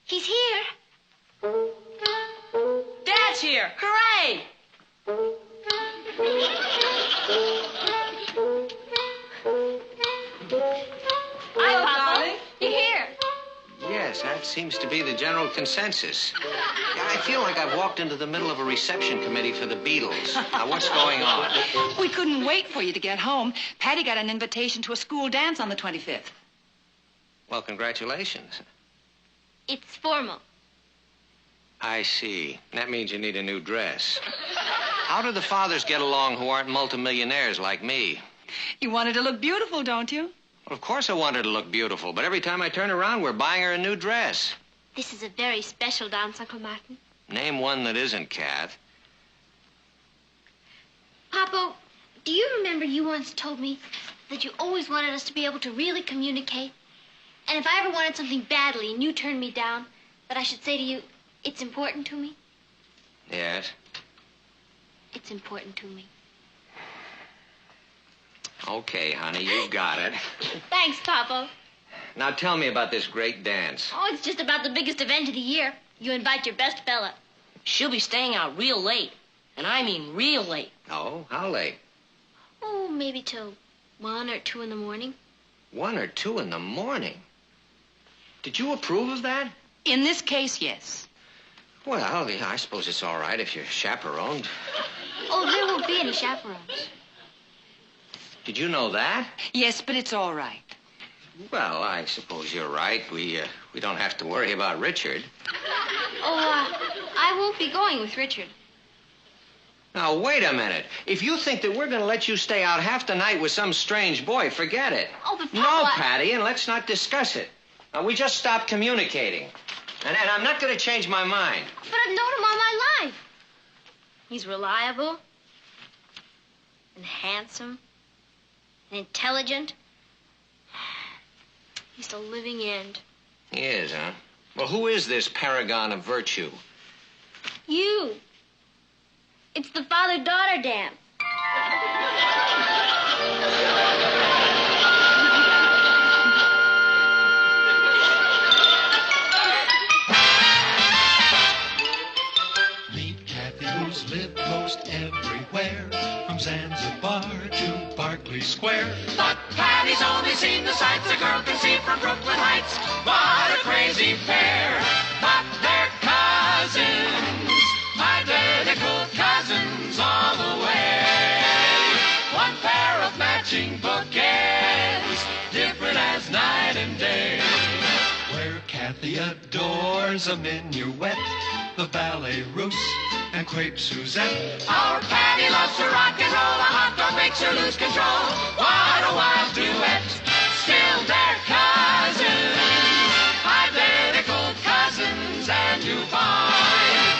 He's here. Dad's here. Hooray! Hi, Papa. You're here. Yes, that seems to be the general consensus. I feel like I've walked into the middle of a reception committee for the Beatles. Now, what's going on? We couldn't wait for you to get home. Patty got an invitation to a school dance on the 25th. Well, congratulations. It's formal. I see. That means you need a new dress. How do the fathers get along who aren't multimillionaires like me? You wanted to look beautiful, don't you? Well, of course I want her to look beautiful, but every time I turn around, we're buying her a new dress. This is a very special dance, Uncle Martin. Name one that isn't, Kath. Papa, do you remember you once told me that you always wanted us to be able to really communicate? And if I ever wanted something badly and you turned me down, that I should say to you, it's important to me? Yes? It's important to me. Okay, honey, you got it. Thanks, Papa. Now tell me about this great dance. Oh, it's just about the biggest event of the year. You invite your best fella. She'll be staying out real late. And I mean real late. Oh, how late? Oh, maybe till 1 or 2 in the morning. 1 or 2 in the morning? Did you approve of that? In this case, yes. Well, yeah, I suppose it's all right if you're chaperoned. Oh, there won't be any chaperones. Did you know that? Yes, but it's all right. Well, I suppose you're right. We don't have to worry about Richard. Oh, I won't be going with Richard. Now, wait a minute. If you think that we're going to let you stay out half the night with some strange boy, forget it. Oh, but Papa... No, Patty, and let's not discuss it. Now, we just stopped communicating. And I'm not going to change my mind. But I've known him all my life. He's reliable and handsome and intelligent. He's the living end. He is, huh? Well, who is this paragon of virtue? You. It's the father-daughter dance. Meet Kathy, who's lived most everywhere, from Zanzibar to Berkeley Square. But Patty's only seen the sights a girl can see from Brooklyn Heights. What a crazy pair, but they're cousins, identical cousins all the way. One pair of matching bookends, different as night and day. Where Kathy adores a minuet, the ballet russe, and crepe Suzette. Our Patty loves to rock and roll, a hot dog makes her lose control. What a wild duet, still they're cousins, identical cousins, and you find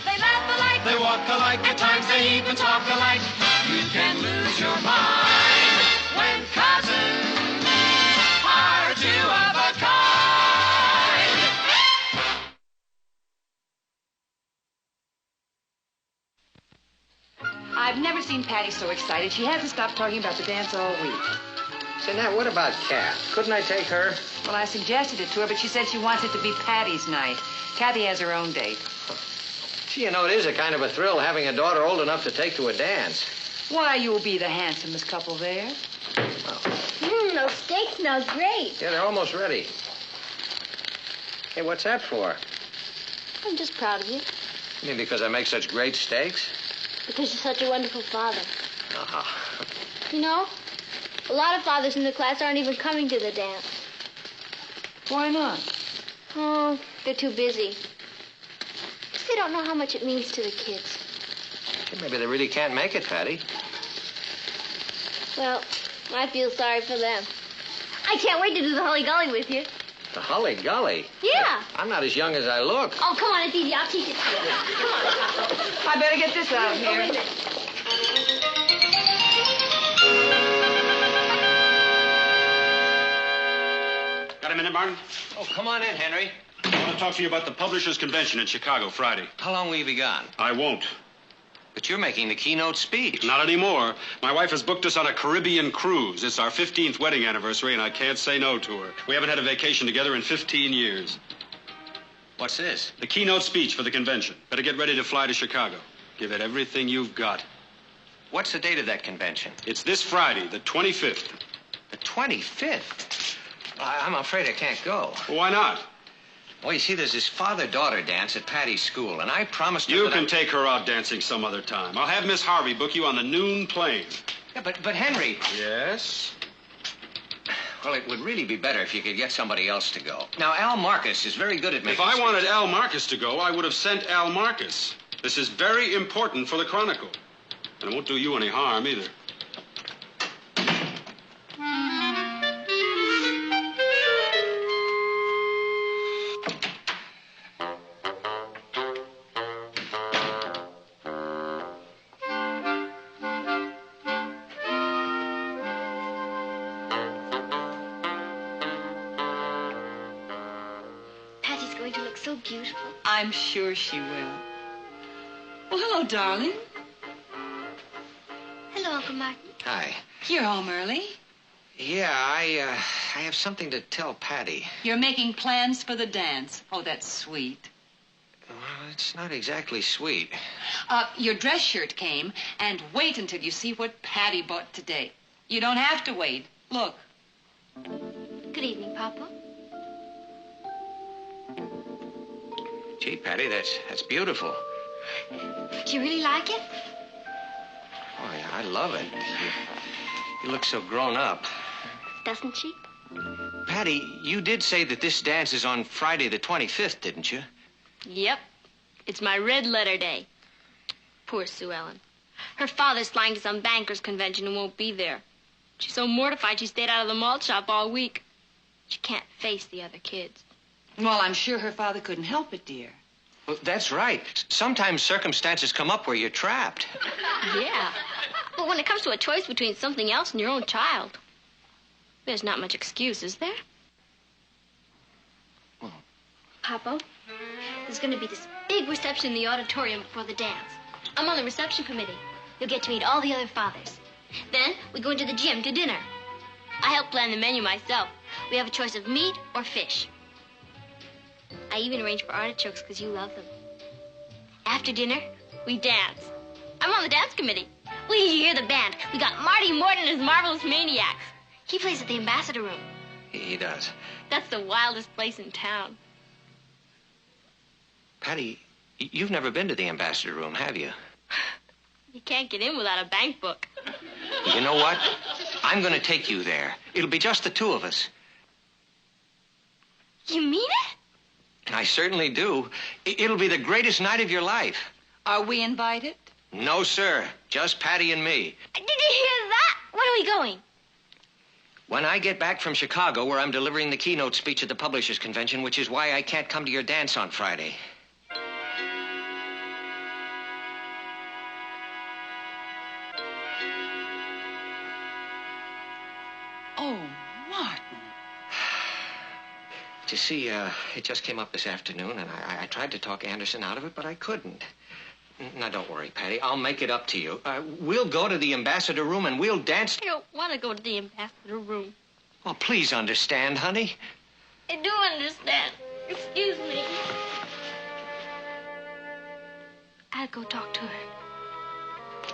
they laugh alike, They walk alike, at times they even talk alike. You can lose your mind when cousins are two of a kind. I've never seen Patty so excited. She hasn't stopped talking about the dance all week. Say, now, what about Kath? Couldn't I take her? Well, I suggested it to her, but she said she wants it to be Patty's night. Kathy has her own date. Gee, you know, it is a kind of a thrill having a daughter old enough to take to a dance. Why, you'll be the handsomest couple there. Those steaks smell great. Yeah, they're almost ready. Hey, what's that for? I'm just proud of you, You mean because I make such great steaks? because you're such a wonderful father. Uh-huh. You know, a lot of fathers in the class aren't even coming to the dance. Why not? Oh, they're too busy. Guess they don't know how much it means to the kids. Hey, maybe they really can't make it, Patty. Well, I feel sorry for them. I can't wait to do the Holly Gully with you. The Holly Gully? Yeah. I'm not as young as I look. Oh, come on, it's easy. I'll teach it to you. Come on, Papa. I better get this out of Oh, wait a here. minute. Got a minute, Martin? Oh, come on in, Henry. I want to talk to you about the Publishers Convention in Chicago Friday. How long will you be gone? I won't. But you're making the keynote speech. Not anymore. My wife has booked us on a Caribbean cruise. It's our 15th wedding anniversary, and I can't say no to her. We haven't had a vacation together in 15 years. What's this? The keynote speech for the convention. Better get ready to fly to Chicago. Give it everything you've got. What's the date of that convention? It's this Friday, the 25th. The 25th? I'm afraid I can't go. Well, why not? Well, you see, there's this father-daughter dance at Patty's school, and I promised her You that can take her out dancing some other time. I'll have Miss Harvey book you on the noon plane. Yeah, but Henry... Yes? Well, it would really be better if you could get somebody else to go. Now, Al Marcus is very good at making... If I wanted Al Marcus to go, I would have sent Al Marcus. This is very important for the Chronicle. And it won't do you any harm, either. Patty's going to look so beautiful. I'm sure she will. Well, hello, darling. Hello, Uncle Martin. Hi. You're home early. Yeah, I have something to tell Patty. You're making plans for the dance. Oh, that's sweet. Well, it's not exactly sweet. Your dress shirt came, and wait until you see what Patty bought today. You don't have to wait. Look. Good evening, Papa. Gee, Patty, that's beautiful. Do you really like it? Oh, yeah, I love it. You look so grown up. Doesn't she? Patty, you did say that this dance is on Friday the 25th, didn't you? Yep. It's my red letter day. Poor Sue Ellen. Her father's flying to some bankers' convention and won't be there. She's so mortified she stayed out of the malt shop all week. She can't face the other kids. Well, I'm sure her father couldn't help it, dear. Well, that's right. Sometimes circumstances come up where you're trapped. Yeah. But when it comes to a choice between something else and your own child, there's not much excuse, is there? Well. Papa, there's going to be this big reception in the auditorium before the dance. I'm on the reception committee. You'll get to meet all the other fathers. Then we go into the gym to dinner. I help plan the menu myself. We have a choice of meat or fish. I even arranged for artichokes because you love them. After dinner, we dance. I'm on the dance committee. Wait till you hear the band. We got Marty Morton and his Marvelous Maniacs. He plays at the Ambassador Room. He does. That's the wildest place in town. Patty, you've never been to the Ambassador Room, have you? You can't get in without a bank book. You know what? I'm going to take you there. It'll be just the two of us. You mean it? I certainly do. It'll be the greatest night of your life. Are we invited? No, sir. Just Patty and me. Did you hear that? When are we going? When I get back from Chicago, where I'm delivering the keynote speech at the Publishers Convention, which is why I can't come to your dance on Friday. Oh, Martin. You see, it just came up this afternoon, and I tried to talk Anderson out of it, but I couldn't. Now, don't worry, Patty. I'll make it up to you. We'll go to the Ambassador Room, and we'll dance... I don't want to go to the Ambassador Room. Well, please understand, honey. I do understand. Excuse me. I'll go talk to her.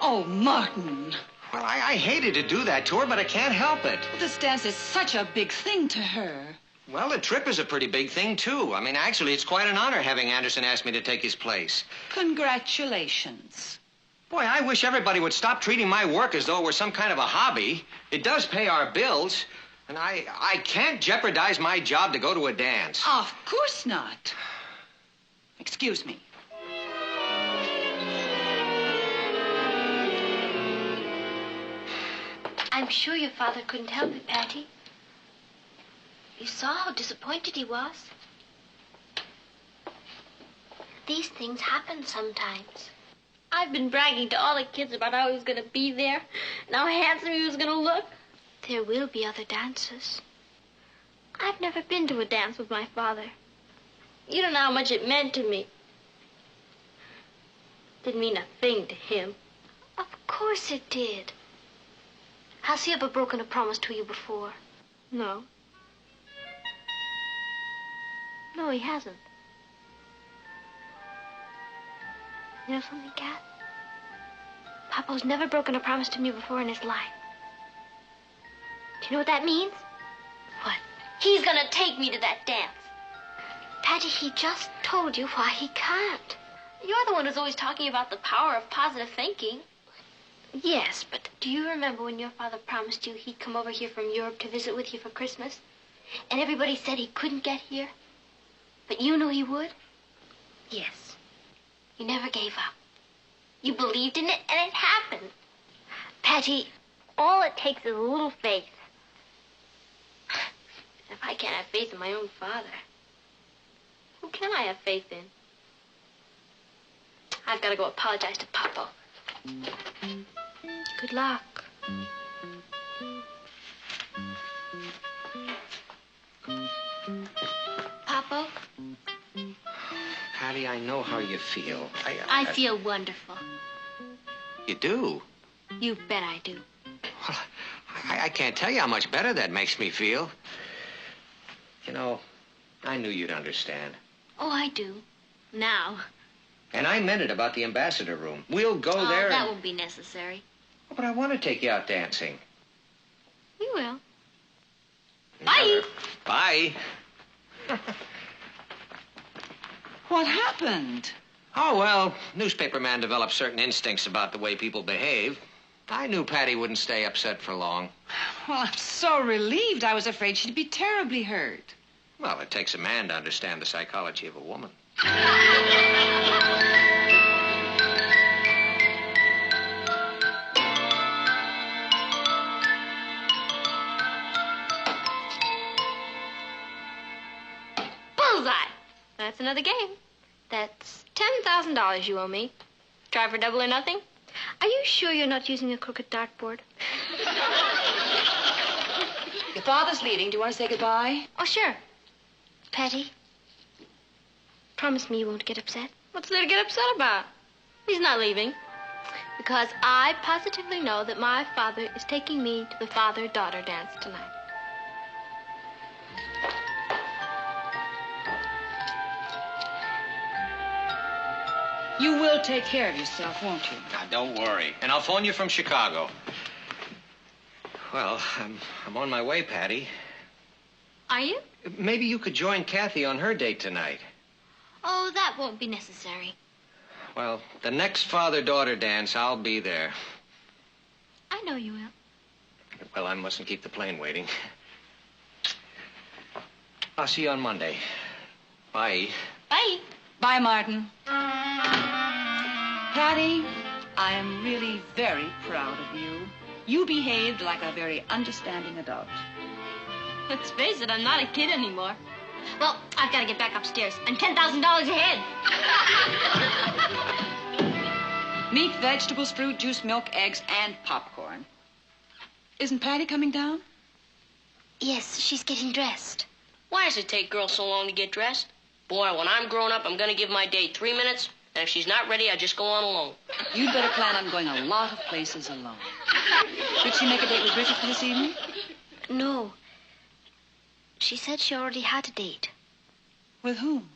Oh, Martin. Well, I hated to do that to her, but I can't help it. This dance is such a big thing to her. Well, the trip is a pretty big thing, too. I mean, actually, it's quite an honor having Anderson ask me to take his place. Congratulations. Boy, I wish everybody would stop treating my work as though it were some kind of a hobby. It does pay our bills, and I can't jeopardize my job to go to a dance. Of course not. Excuse me. I'm sure your father couldn't help it, Patty. You saw how disappointed he was. These things happen sometimes. I've been bragging to all the kids about how he was going to be there and how handsome he was going to look. There will be other dances. I've never been to a dance with my father. You don't know how much it meant to me. Didn't mean a thing to him. Of course it did. Has he ever broken a promise to you before? No. No, he hasn't. You know something, Kat? Papa's never broken a promise to me before in his life. Do you know what that means? What? He's gonna take me to that dance. Patty, he just told you why he can't. You're the one who's always talking about the power of positive thinking. Yes, but do you remember when your father promised you he'd come over here from Europe to visit with you for Christmas? And everybody said he couldn't get here? But you knew he would? Yes. You never gave up. You believed in it, and it happened. Patty, all it takes is a little faith. If I can't have faith in my own father, who can I have faith in? I've got to go apologize to Papa. Good luck. Papa? Patty, I know how you feel. I feel wonderful. You do? You bet I do. Well, I can't tell you how much better that makes me feel. You know, I knew you'd understand. Oh, I do. Now. And I meant it about the ambassador room. We'll go there That and... won't be necessary. Oh, but I want to take you out dancing. You will. Bye. Bye. What happened? Oh, well, newspaper man develops certain instincts about the way people behave. I knew Patty wouldn't stay upset for long. Well, I'm so relieved. I was afraid she'd be terribly hurt. Well, it takes a man to understand the psychology of a woman. Bullseye. That's another game. That's $10,000 you owe me. Try for double or nothing. Are you sure you're not using a crooked dartboard? Your father's leaving. Do you want to say goodbye? Oh, sure. Patty, promise me you won't get upset. What's there to get upset about? He's not leaving. Because I positively know that my father is taking me to the father-daughter dance tonight. You will take care of yourself, won't you? Now, don't worry. And I'll phone you from Chicago. Well, I'm on my way, Patty. Are you? Maybe you could join Kathy on her date tonight. Oh, that won't be necessary. Well, the next father-daughter dance, I'll be there. I know you will. Well, I mustn't keep the plane waiting. I'll see you on Monday. Bye. Bye. Bye, Martin. Patty, I am really very proud of you. You behaved like a very understanding adult. Let's face it, I'm not a kid anymore. Well, I've got to get back upstairs. I'm $10,000 ahead. Meat, vegetables, fruit, juice, milk, eggs, and popcorn. Isn't Patty coming down? Yes, she's getting dressed. Why does it take girls so long to get dressed? Boy, when I'm grown up, I'm going to give my date 3 minutes, and if she's not ready, I just go on alone. You'd better plan on going a lot of places alone. Did she make a date with Richard for this evening? No. She said she already had a date. With whom?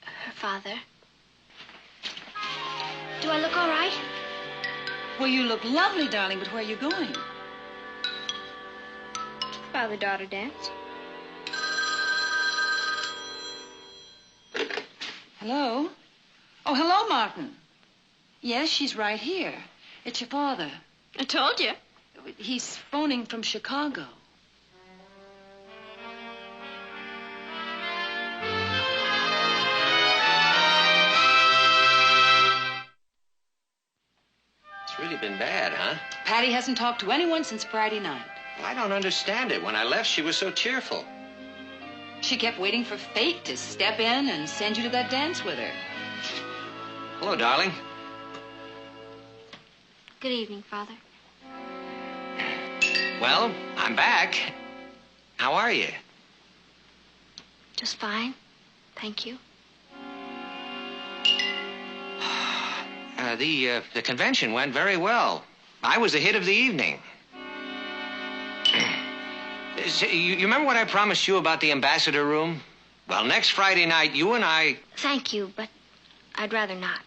Her father. Do I look all right? Well, you look lovely, darling, but where are you going? Father-daughter dance. Hello? Oh, hello, Martin. Yes, she's right here. It's your father. I told you. He's phoning from Chicago. It's really been bad, huh? Patty hasn't talked to anyone since Friday night. Well, I don't understand it. When I left, she was so cheerful. She kept waiting for fate to step in and send you to that dance with her. Hello, darling. Good evening, Father. Well, I'm back. How are you? Just fine. Thank you. The convention went very well. I was the hit of the evening. You remember what I promised you about the ambassador room? Well, next Friday night, you and I... Thank you, but I'd rather not.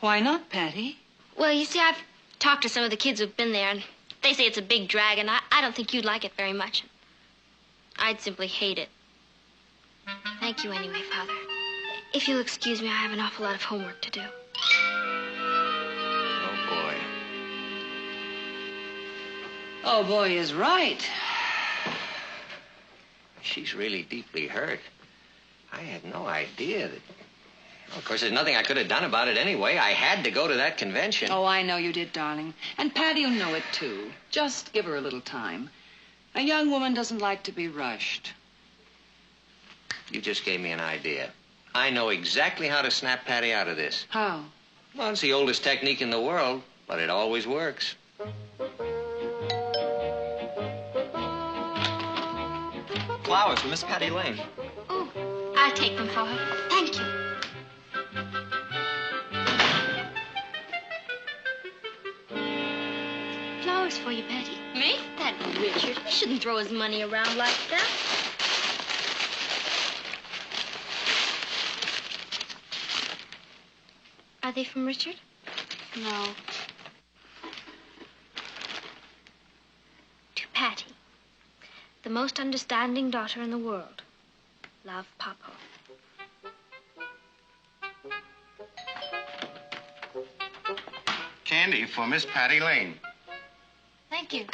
Why not, Patty? Well, you see, I've talked to some of the kids who've been there, and they say it's a big drag, and I don't think you'd like it very much. I'd simply hate it. Thank you anyway, Father. If you'll excuse me, I have an awful lot of homework to do. Oh, boy. Oh, boy is right. She's really deeply hurt. I had no idea that... Well, of course, there's nothing I could have done about it anyway. I had to go to that convention. Oh, I know you did, darling. And Patty will know it, too. Just give her a little time. A young woman doesn't like to be rushed. You just gave me an idea. I know exactly how to snap Patty out of this. How? Well, it's the oldest technique in the world, but it always works. Flowers for Miss Patty Lane. Oh, I'll take them for her. Thank you. Flowers for you, Patty. Me? That Richard. He shouldn't throw his money around like that. Are they from Richard? No. To Patty, the most understanding daughter in the world. Love, Papa. Candy for Miss Patty Lane. Thank you.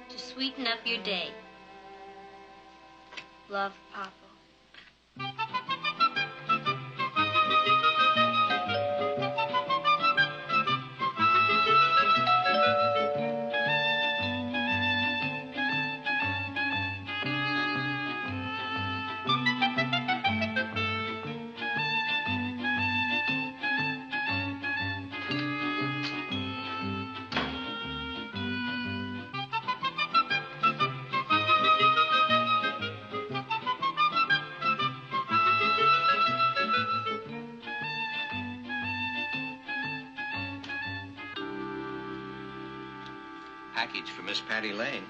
To sweeten up your day. Love, Papa. Package for Miss Patty Lane.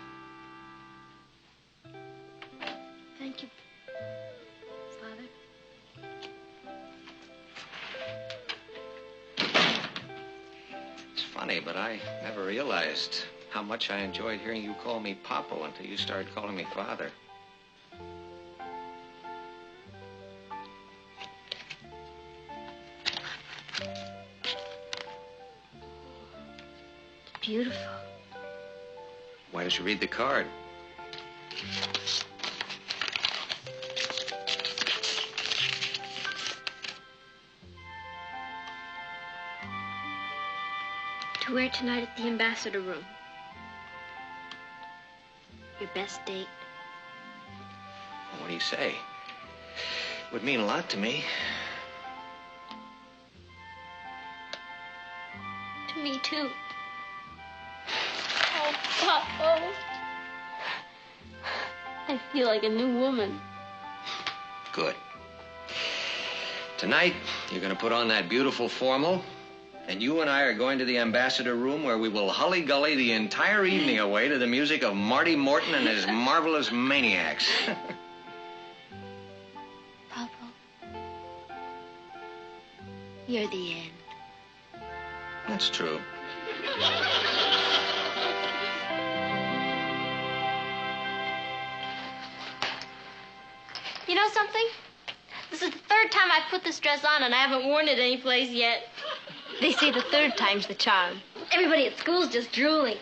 Thank you, Father. It's funny, but I never realized how much I enjoyed hearing you call me Papa until you started calling me Father. Beautiful. Why don't you read the card? To wear tonight at the ambassador room. Your best date. Well, what do you say? Would mean a lot to me. To me, too. Oh, Papa. I feel like a new woman. Good. Tonight, you're going to put on that beautiful formal, and you and I are going to the ambassador room where we will hully-gully the entire evening away to the music of Marty Morton and his marvelous Maniacs. Papa, you're the end. That's true. You know something? This is the third time I've put this dress on, and I haven't worn it anyplace yet. They say the third time's the charm. Everybody at school's just drooling.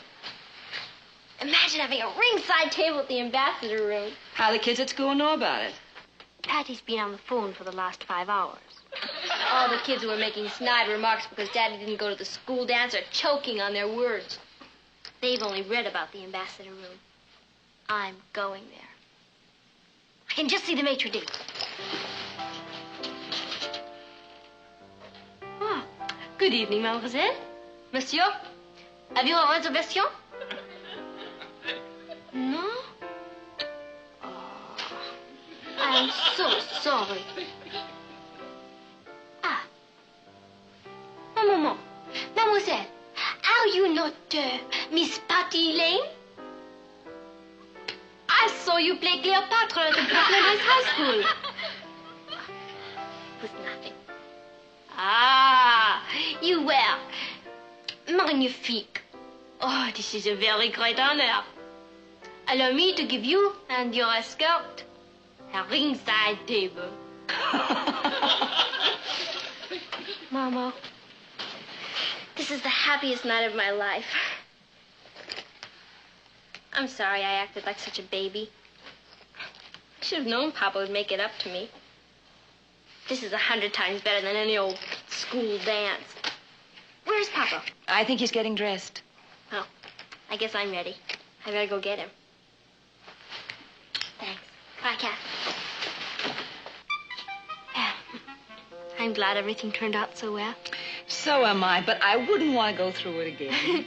Imagine having a ringside table at the ambassador room. How the kids at school know about it? Patty's been on the phone for the last 5 hours. All the kids who were making snide remarks because Daddy didn't go to the school dance are choking on their words. They've only read about the ambassador room. I'm going there. I can just see the maitre d'. Oh, good evening, mademoiselle. Monsieur, have you a reservation? No? Oh, I I'm so sorry. Ah. Maman, mademoiselle, are you not Miss Patty Lane? I saw you play Cleopatra at the Brooklyn Heights High School. It was nothing. Ah, you were magnifique. Oh, this is a very great honor. Allow me to give you and your escort a ringside table. Mama, this is the happiest night of my life. I'm sorry I acted like such a baby. I should have known Papa would make it up to me. This is 100 times better than any old school dance. Where's Papa? I think he's getting dressed. Oh, I guess I'm ready. I better go get him. Thanks. Bye, Kath. I'm glad everything turned out so well. So am I, but I wouldn't want to go through it again.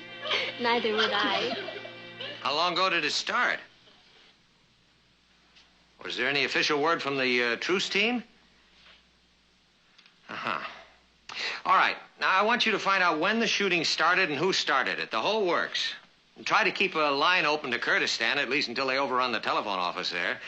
Neither would I. How long ago did it start? Was there any official word from the truce team? Uh-huh. All right. Now, I want you to find out when the shooting started and who started it. The whole works. And try to keep a line open to Kurdistan, at least until they overrun the telephone office there.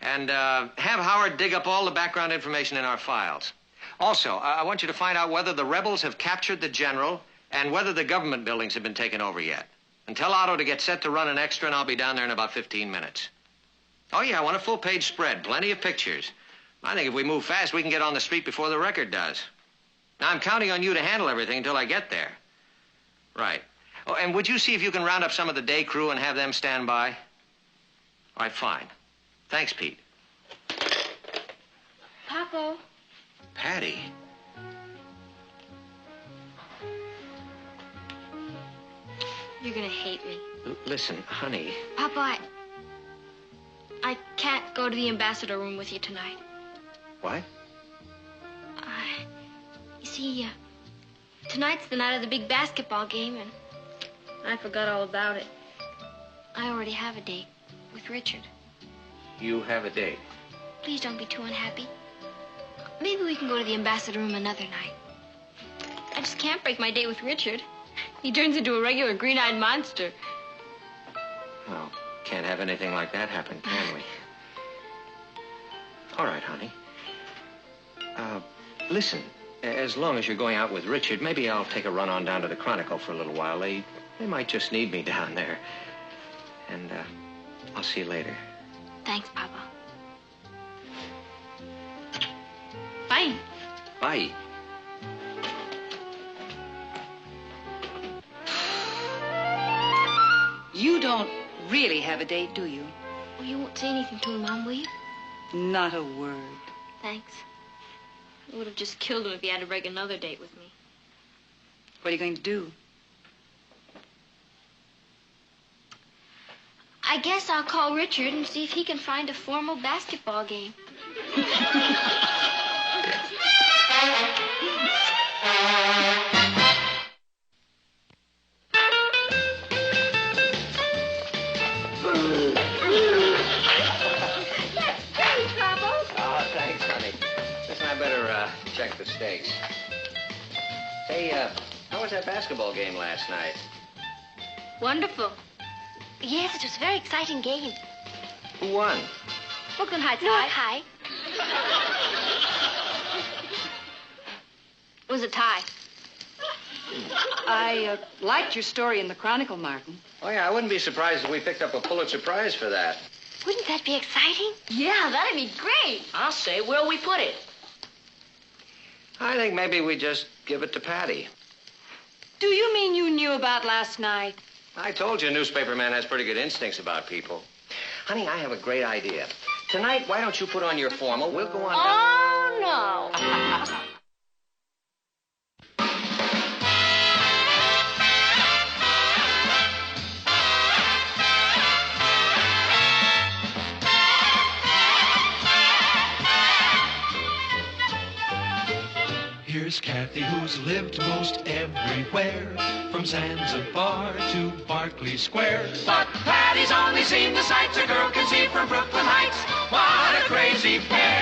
And have Howard dig up all the background information in our files. Also, I want you to find out whether the rebels have captured the general and whether the government buildings have been taken over yet. And tell Otto to get set to run an extra, and I'll be down there in about 15 minutes. Oh, yeah, I want a full-page spread, plenty of pictures. I think if we move fast, we can get on the street before the record does. Now, I'm counting on you to handle everything until I get there. Right. Oh, and would you see if you can round up some of the day crew and have them stand by? All right, fine. Thanks, Pete. Papa. Patty? You're gonna hate me. Listen, honey. Papa, I can't go to the ambassador room with you tonight. What? You see, tonight's the night of the big basketball game, and I forgot all about it. I already have a date with Richard. You have a date? Please don't be too unhappy. Maybe we can go to the ambassador room another night. I just can't break my date with Richard. He turns into a regular green-eyed monster. Well, can't have anything like that happen, can we? All right, honey. Listen, as long as you're going out with Richard, maybe I'll take a run on down to the Chronicle for a little while. They might just need me down there. And, I'll see you later. Thanks, Papa. Bye. Bye. You don't really have a date, do you? Well, you won't say anything to him, Mom, will you? Not a word. Thanks. I would have just killed him if he had to break another date with me. What are you going to do? I guess I'll call Richard and see if he can find a formal basketball game. Check the stakes. Hey, how was that basketball game last night? Wonderful. Yes, it was a very exciting game. Who won? Brooklyn Heights High. It was a tie. I liked your story in the Chronicle, Martin. Oh, yeah, I wouldn't be surprised if we picked up a Pulitzer Prize for that. Wouldn't that be exciting? Yeah, that'd be great. I'll say, where'll we put it? I think maybe we just give it to Patty. Do you mean you knew about last night? I told you a newspaper man has pretty good instincts about people. Honey, I have a great idea. Tonight, why don't you put on your formal? We'll go on down. Oh, no. Here's Kathy, who's lived most everywhere, from Zanzibar to Berkeley Square. But Patty's only seen the sights a girl can see from Brooklyn Heights. What a crazy pair.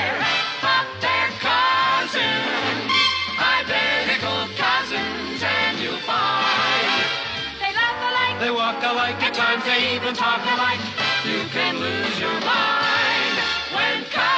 They walk alike, at times they even talk alike. You can lose your mind when cousins